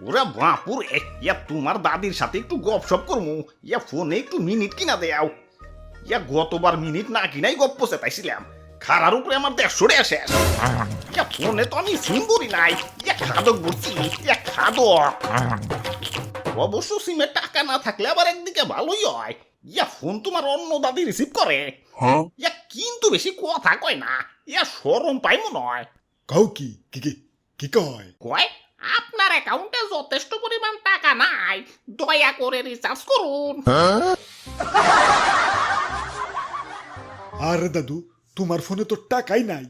ওরা বাপুরে, ইয়া তোমার দাদির সাথে একটু গপসপ করমু, ইয়া ফোনে একটু মিনিট কিনা দেও। ইয়া গতবার মিনিট না কিনাই গপ্প চেতাইছিলাম, খারার উপরে আমার 150 টাকা শেষ। ইয়া ফোনে তো আমি সিম ভরি নাই, ইয়া খাদক ভরছি, ইয়া খাদক। অবশ্য সিমে টাকা না থাকলে আবার একদিকে ভালোই হয়, ইয়া ফোন তোমার অন্য দাদি রিসিভ করে। ইয়া কিন্তু বেশি কথা কয় না, ইয়া শরম পাই মনে হয়। কও কি কি কি কি কয়? কয় আপনার অ্যাকাউন্টে যথেষ্ট পরিমাণ টাকা নাই, দয়া করে রিচার্জ করুন। আরে দাদু, তোমার ফোনে তো টাকাই নাই,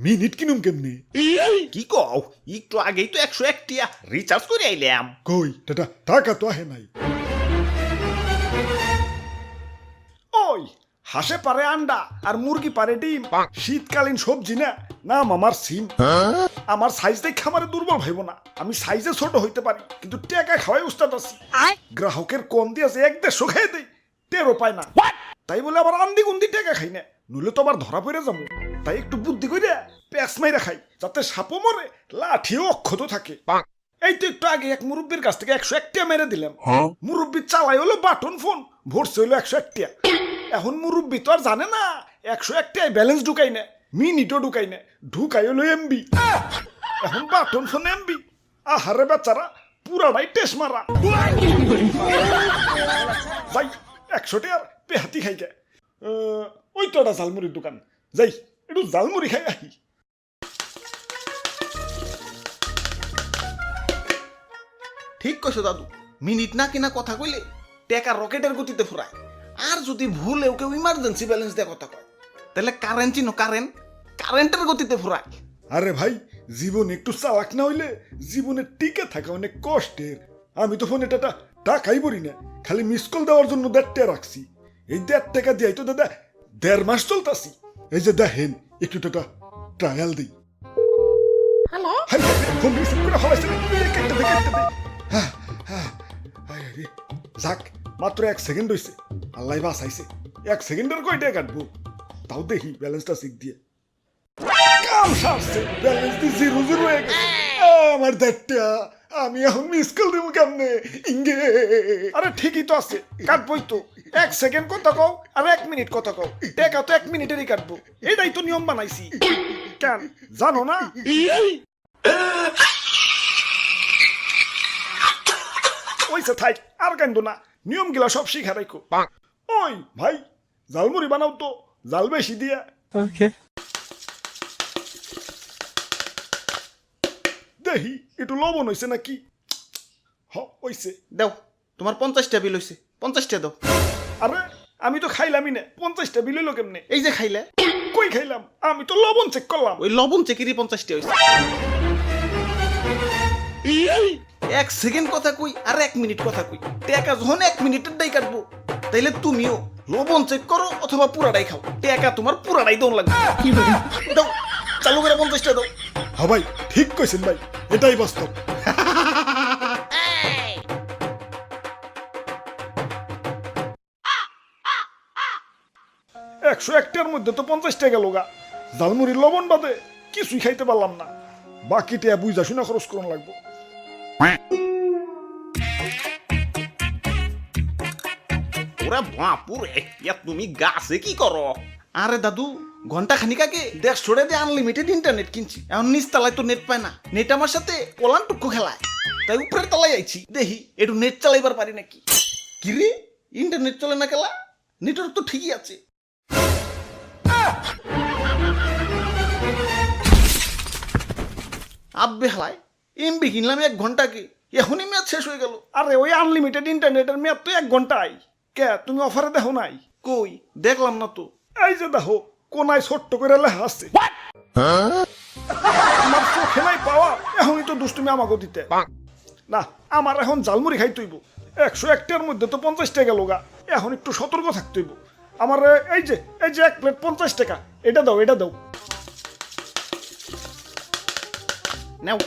মিনিট কিনুম কেমনে? কি কও, একটু আগেই তো 101 টিয়া রিচার্জ করে আইলাম। কই টাকা তো আহে নাই। ওই হাঁসে পারে আন্ডা আর মুরগি পারে ডিম, শীতকালীন সবজি না, নাম আমার সিম। আমার সাইজ দেখে আমারে দুর্বল ভাইব না, আমি সাইজে ছোট হইতে পারি কিন্তু টাকা খাওয়াই উস্তাদ আছি। গ্রাহকের কম দিয়ে আছে 150 খেয়ে দেই, টেরও পায় না। তাই বলে আবার আন্দি গুন্দি টাকা খাই না, নইলে তো আবার ধরা পড়ে যাবো। তাই একটু বুদ্ধি করে প্যাঁচ মাইরা খাই, যাতে সাপও মরে লাঠিও অক্ষত থাকে। এই তো একটু আগে এক মুরব্বীর কাছ থেকে 101 টিয়া মেরে দিলাম। মুরব্বী চালাই হলো বাটন ফোন, ভরছে হলো 101 টিয়া। এখন মুরব্বী তো আর জানে না 101 টিয়ায় ব্যালেন্স ঢুকাই না, মিনিটও ঢুকাই না, ঢুকাই হলো এমবি। এখন বাটন ফোন এমবি, আহারে বেচারা পুরাটাই টেস মারা। যাই 100 টিয়ার পেহাতি খাই গে। ওই তো একটা ঝালমুড়ির দোকান, যাই একটু ঝালমুড়ি খাই আহি। ঠিক কইছো দাদু, মিনিট না কিনা কথা কইলে টাকা রকেটের গতিতে ফুরায়। আর যদি ভুলেও কেউ ইমার্জেন্সি ব্যালেন্স দিয়ে কথা কয়, তাহলে কারেন্ট চিনো, কারেন্টের গতিতে ফুরায়। আরে ভাই, জীবন একটু চালাক না হইলে জীবনে টিকে থাকা অনেক কষ্টের। আমি তো ফোনে টাকাই বলি না, খালি মিস কল দেওয়ার জন্য 1.5 টাকা রাখছি। এই 1.5 টাকা দিয়ে তো দাদা 1.5 মাস চলতাছি। এই যে দেখেন একটু ট্রায়াল দিই। Hello, high high, phone receive করে হলাইছে না, কেটে দে। যাক, মাত্র 1 সেকেন্ড হইছে, আল্লাহ বাঁচাইছে। 1 সেকেন্ডের কয়টা কাটবো, তাও দেখি ব্যালেন্সটা চেক দিয়ে। কাম সারছে, ব্যালেন্স দিয়ে 0 হয়ে গেছে। আমার 1.5 টাকা, আমি এখন মিস কল দেবো কেমনে? ইঙ্গে আরে ঠিকই তো আছে, কাটবই তো। 1 সেকেন্ড কথা কও আর 1 মিনিট কথা কও, টাকা তো 1 মিনিটেরই কাটবো। এটাই তো নিয়ম বানাইছি, কেন জানো না? ওইসে থাই, আর কান্দো না, নিয়ম গিলা সব শিখা রাখো। ওই ভাই, ঝালমুড়ি বানাও তো, জাল বেশি দিয়া। দেখি একটু লবণ হইছে নাকি। হইছে। দাও, তোমার 50 টা বিল হইছে, 50 টা দাও। আরে আমি তো খাইলামই না, 50টা বিল হইলো কেমনে? এই যে খাইলে, কই খাইলাম? আমি তো লবণ চেক করলাম। ওই লবণ চেকেরই 50 টা হইছে। 1 সেকেন্ড কথা কই আর 1 মিনিট কথা কই, টাকা যখন 1 মিনিটের দাই কাটবো, তাইলে তুমিও লবণ চেক করো অথবা পুরাটাই খাও, টাকা তোমার পুরাটাই দন লাগবে। দাও, চালু করে 50 টা দাও। হ্যাঁ ভাই, ঠিক কইছেন ভাই, এটাই বাস্তব। একশো একটার মধ্যে তো 50 টাকা গেল গা। ঝালমুড়ির লবণ বাদে কিছুই খাইতে পারলাম না, বাকি টাকা বুঝা শুনে খরচ করুন লাগবো। ওরা বাপুরে, ইয়া তুমি গাছে কি করো? আরে দাদু, ঘন্টা খানিক আগে 150 টাকা দিয়ে আনলিমিটেড ইন্টারনেট কিনছি। এখন নিচ তলায় তো নেট পায় না, নেট আমার সাথে পলান টুকু খেলায়। তাই উপরের তলায় আইছি, দেখি একটু নেট চালাইবার পারি নাকি। কি রে, ইন্টারনেট চলে না খেলা? নেটওয়ার্ক তো ঠিকই আছে। আব্বে হালায়, এমবি কিনলাম 1 ঘন্টাকে, এখনই ম্যাচ শেষ হয়ে গেল। আরে ওই আনলিমিটেড ইন্টারনেটের মেয়াদ তো 1 ঘন্টাই। কে তুমি অফারে দেখো নাই? কই দেখলাম না তো। এই যে দেখো, কোনায় ছোট্ট করে লেখা আছে। আমার চোখে নাই পাওয়া, এখনই তো দুষ্টুমি আমাকে দিতে না। আমার এখন ঝালমুড়ি খাইতে হইব। 101টার মধ্যে তো 50 টাকা গেল গা, এখন একটু সতর্ক থাকতে হইব। আমার এই যে 1 প্লেট 50 টাকা, এটা দাও, এটা দাও। নেও,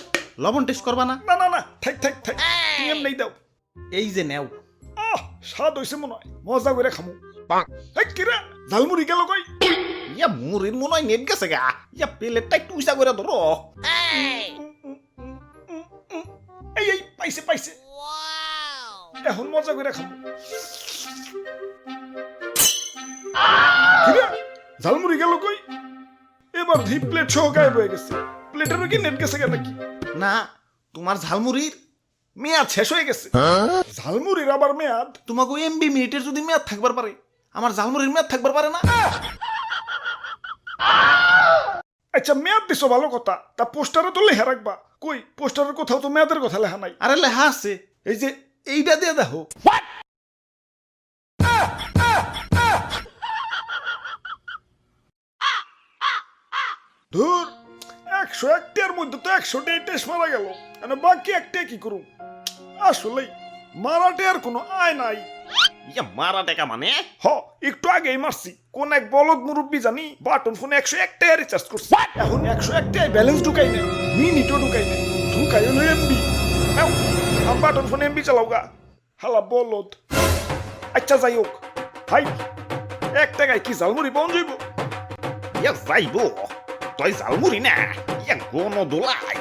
লবণ টেস্ট করবা না? না না না, থাক তুমি এমনি দাও। এই যে নেও। স্বাদ হইছে মনে হয়, মজা করে খামু। কিরা ঝালমুড়ি গেল কই? ইয়া মুড়ির মনে হয় নেট গেছে গা, ইয়া প্লেটটা একটু উঁচা করে ধরো। এই পাইছে পাইছে এখন মজা করে খাবো কিরে ঝালমুড়ি গেল কই এবার ধি প্লেট সহ গায়েব হয়ে গেছে প্লেটের কি নেট গেছে কেন কি না তোমার ঝালমুড়ির মেয়াদ শেষ হয়ে গেছে ঝালমুড়ির আবার মেয়াদ তোমাকে এমবি মিনিটের যদি মেয়াদ থাকবার পারে আমার ঝালমুড়ির মেয়াদ থাকবার পারে না আচ্ছা মেয়াদ দিছো ভালো কথা তা পোস্টারে তো লেখা রাখবা কই পোস্টারের কোথাও তো মেয়াদের কথা লেখা নাই আরে লেখা আছে এই যে এইটা দিয়ে দেখো ধুর 101টার মধ্যে তো 100টাই টেস্ট মারা গেল মানে বাকি একটা কি করুম আসলে মারাটে আর কোনো আয় নাই ইয়া মারা টাকা মানে হ একটু আগেই মারছি কোন এক বলদ মুরব্বী জানি বাটন ফোনে 101টাই রিচার্জ করছে এখন 101টাই ব্যালেন্স ঢুকাই না মিনিটও ঢুকাই না ঢুকাই হলো এমবি আমার বাটন ফোনে এমবি চালাও গা হালা বলদ আচ্ছা যাই হোক ভাই 1 টাকায় কি ঝালমুড়ি পাওয়া যাইব ইয়া যাইব তুই ঝালমুড়ি না ইয়া গণ দোলাই